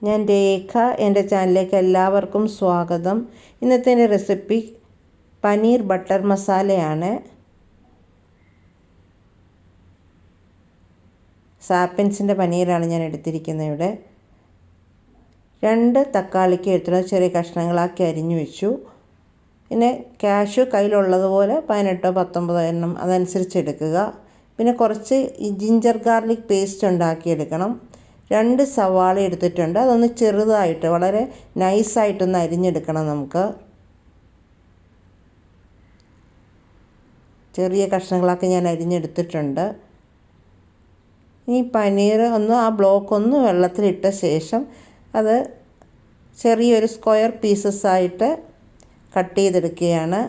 ഞാൻ രേഖ. എൻ്റെ ചാനലിലേക്ക് എല്ലാവർക്കും സ്വാഗതം. ഇന്നത്തെ എൻ്റെ റെസിപ്പി പനീർ ബട്ടർ മസാലയാണ്. സാപ്പിൻസിൻ്റെ പനീറാണ് ഞാൻ എടുത്തിരിക്കുന്നത്. ഇവിടെ 2 തക്കാളിക്ക് എടുത്തിട്ട് ചെറിയ കഷ്ണങ്ങളാക്കി അരിഞ്ഞു വെച്ചു. പിന്നെ കാഷ്യൂ കയ്യിലുള്ളതുപോലെ 18 19 എണ്ണം അതനുസരിച്ച് എടുക്കുക. പിന്നെ കുറച്ച് ജിഞ്ചർ ഗാർലിക് പേസ്റ്റ് ഉണ്ടാക്കിയെടുക്കണം. 2 സവാള എടുത്തിട്ടുണ്ട്. അതൊന്ന് ചെറുതായിട്ട് വളരെ നൈസായിട്ടൊന്ന് അരിഞ്ഞെടുക്കണം. നമുക്ക് ചെറിയ കഷ്ണങ്ങളൊക്കെ ഞാൻ അരിഞ്ഞെടുത്തിട്ടുണ്ട്. ഈ പനീർ ആ ബ്ലോക്ക് ഒന്ന് വെള്ളത്തിലിട്ട ശേഷം അത് ചെറിയൊരു സ്ക്വയർ പീസസ് ആയിട്ട് കട്ട് ചെയ്തെടുക്കുകയാണ്.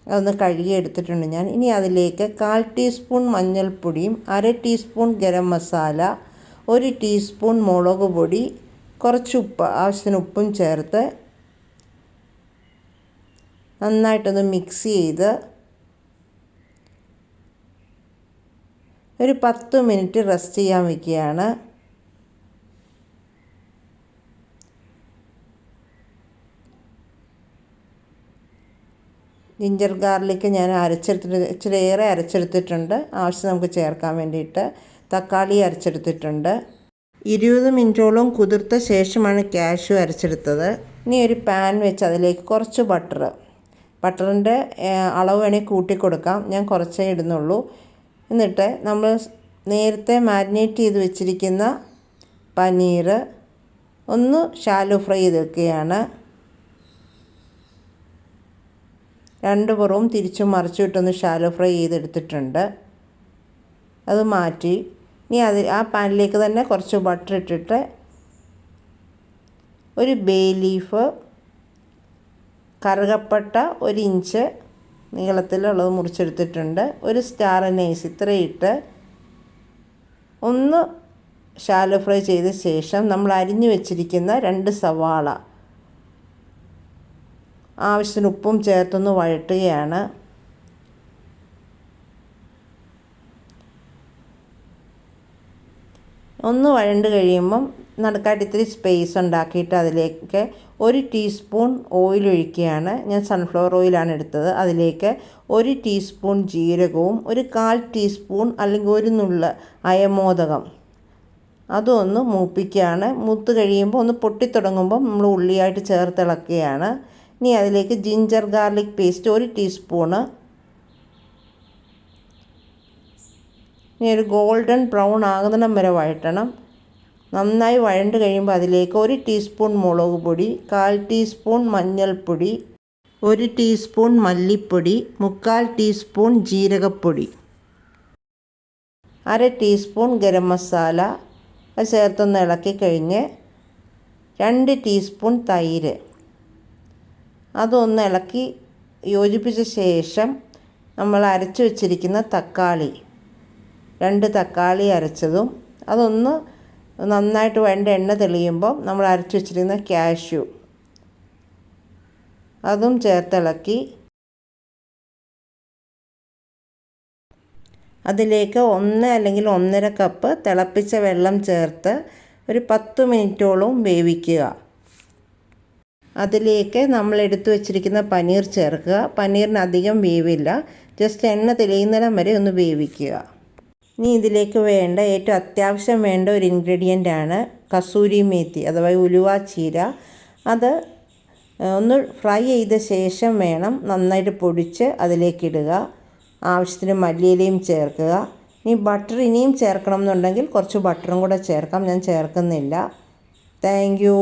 അതൊന്ന് കഴുകി എടുത്തിട്ടുണ്ട് ഞാൻ. ഇനി അതിലേക്ക് 1/4 ടീസ്പൂൺ മഞ്ഞൾപ്പൊടിയും 1/2 ടീസ്പൂൺ ഗരം മസാല, 1 ടീസ്പൂൺ മുളക് പൊടി, കുറച്ച് ഉപ്പ്, ആവശ്യത്തിന് ഉപ്പും ചേർത്ത് നന്നായിട്ടൊന്ന് മിക്സ് ചെയ്ത് ഒരു 10 മിനിറ്റ് റെസ്റ്റ് ചെയ്യാൻ വയ്ക്കുകയാണ്. ജിഞ്ചർ ഗാർലിക്ക് ഞാൻ ഇച്ചിരി ഏറെ അരച്ചെടുത്തിട്ടുണ്ട്. ആവശ്യം നമുക്ക് ചേർക്കാൻ വേണ്ടിയിട്ട് തക്കാളി അരച്ചെടുത്തിട്ടുണ്ട്. 20 മിനിറ്റോളം കുതിർത്ത ശേഷമാണ് കാഷ്യൂ അരച്ചെടുത്തത്. ഇനി ഒരു പാൻ വെച്ച് അതിലേക്ക് കുറച്ച് ബട്ടറിൻ്റെ അളവ് വേണമെങ്കിൽ കൂട്ടിക്കൊടുക്കാം. ഞാൻ കുറച്ചേ ഇടുന്നുള്ളൂ. എന്നിട്ട് നമ്മൾ നേരത്തെ മാരിനേറ്റ് ചെയ്ത് വെച്ചിരിക്കുന്ന പനീർ ഒന്ന് ഷാലോ ഫ്രൈ ചെയ്തെടുക്കുകയാണ്. 2 പുറവും തിരിച്ചും മറിച്ചിട്ടൊന്ന് ഷാലോ ഫ്രൈ ചെയ്തെടുത്തിട്ടുണ്ട്. അത് മാറ്റി ഇനി ആ പാനിലേക്ക് തന്നെ കുറച്ച് ബട്ടർ ഇട്ടിട്ട് ഒരു ബേ ലീഫ്, കറുകപ്പട്ട 1 ഇഞ്ച് നീളത്തിലുള്ളത് മുറിച്ചെടുത്തിട്ടുണ്ട്, ഒരു സ്റ്റാർ അനൈസ് ഇത്രയിട്ട് ഒന്ന് ഷാലോ ഫ്രൈ ചെയ്ത ശേഷം നമ്മൾ അരിഞ്ഞു വെച്ചിരിക്കുന്ന 2 സവാള ആവശ്യത്തിന് ഉപ്പും ചേർത്തൊന്ന് വഴട്ടുകയാണ്. ഒന്ന് വഴണ്ട് കഴിയുമ്പം നടുക്കായിട്ട് ഇത്തിരി സ്പേസ് ഉണ്ടാക്കിയിട്ട് അതിലേക്ക് 1 ടീസ്പൂൺ ഓയിൽ ഒഴിക്കുകയാണ്. ഞാൻ സൺഫ്ലവർ ഓയിലാണ് എടുത്തത്. അതിലേക്ക് 1 ടീസ്പൂൺ ജീരകവും 1/4 ടീസ്പൂൺ അല്ലെങ്കിൽ 1 നുള്ള് അയമോദകം അതൊന്ന് മൂപ്പിക്കുകയാണ്. മൂത്ത് കഴിയുമ്പോൾ ഒന്ന് പൊട്ടിത്തുടങ്ങുമ്പോൾ നമ്മൾ ഉള്ളിയായിട്ട് ചേർത്തിളക്കുകയാണ്. ഇനി അതിലേക്ക് ജിഞ്ചർ ഗാർലിക് പേസ്റ്റ് 1 ടീസ്പൂണ്, ഇനി ഒരു ഗോൾഡൻ ബ്രൗൺ ആകുന്നിടം വരെ വഴറ്റണം. നന്നായി വഴണ്ട് കഴിയുമ്പോൾ അതിലേക്ക് 1 ടീസ്പൂൺ മുളക് പൊടി, 1/4 ടീസ്പൂൺ മഞ്ഞൾപ്പൊടി, 1 ടീസ്പൂൺ മല്ലിപ്പൊടി, 1/4 ടീസ്പൂൺ ജീരകപ്പൊടി, 1/2 ടീസ്പൂൺ ഗരം മസാല അത് ചേർത്തൊന്ന് ഇളക്കി കഴിഞ്ഞ് 2 ടീസ്പൂൺ തൈര് അതൊന്ന് ഇളക്കി യോജിപ്പിച്ച ശേഷം നമ്മൾ അരച്ചു വച്ചിരിക്കുന്ന തക്കാളി 2 തക്കാളി അരച്ചതും അതൊന്ന് നന്നായിട്ട് വേണ്ട എണ്ണ തെളിയുമ്പോൾ നമ്മൾ അരച്ചു വച്ചിരിക്കുന്ന കാഷ്യൂ അതും ചേർത്തിളക്കി അതിലേക്ക് 1 അല്ലെങ്കിൽ 1.5 കപ്പ് തിളപ്പിച്ച വെള്ളം ചേർത്ത് ഒരു 10 മിനിറ്റോളം വേവിക്കുക. അതിലേക്ക് നമ്മൾ എടുത്തു വച്ചിരിക്കുന്ന പനീർ ചേർക്കുക. പനീറിന് അധികം വേവില്ല, ജസ്റ്റ് എണ്ണ തെളിയുന്നിടം വരെ ഒന്ന് വേവിക്കുക. ഇനി ഇതിലേക്ക് വേണ്ട ഏറ്റവും അത്യാവശ്യം വേണ്ട ഒരു ഇൻഗ്രീഡിയൻ്റാണ് കസൂരി മേത്തി അഥവാ ഉലുവ ചീര. അത് ഒന്ന് ഫ്രൈ ചെയ്ത ശേഷം വേണം നന്നായിട്ട് പൊടിച്ച് അതിലേക്കിടുക. ആവശ്യത്തിന് മല്ലിയിലയും ചേർക്കുക. ഇനി ബട്ടർ ഇനിയും ചേർക്കണം എന്നുണ്ടെങ്കിൽ കുറച്ച് ബട്ടറും കൂടെ ചേർക്കാം. ഞാൻ ചേർക്കുന്നില്ല. Thank you.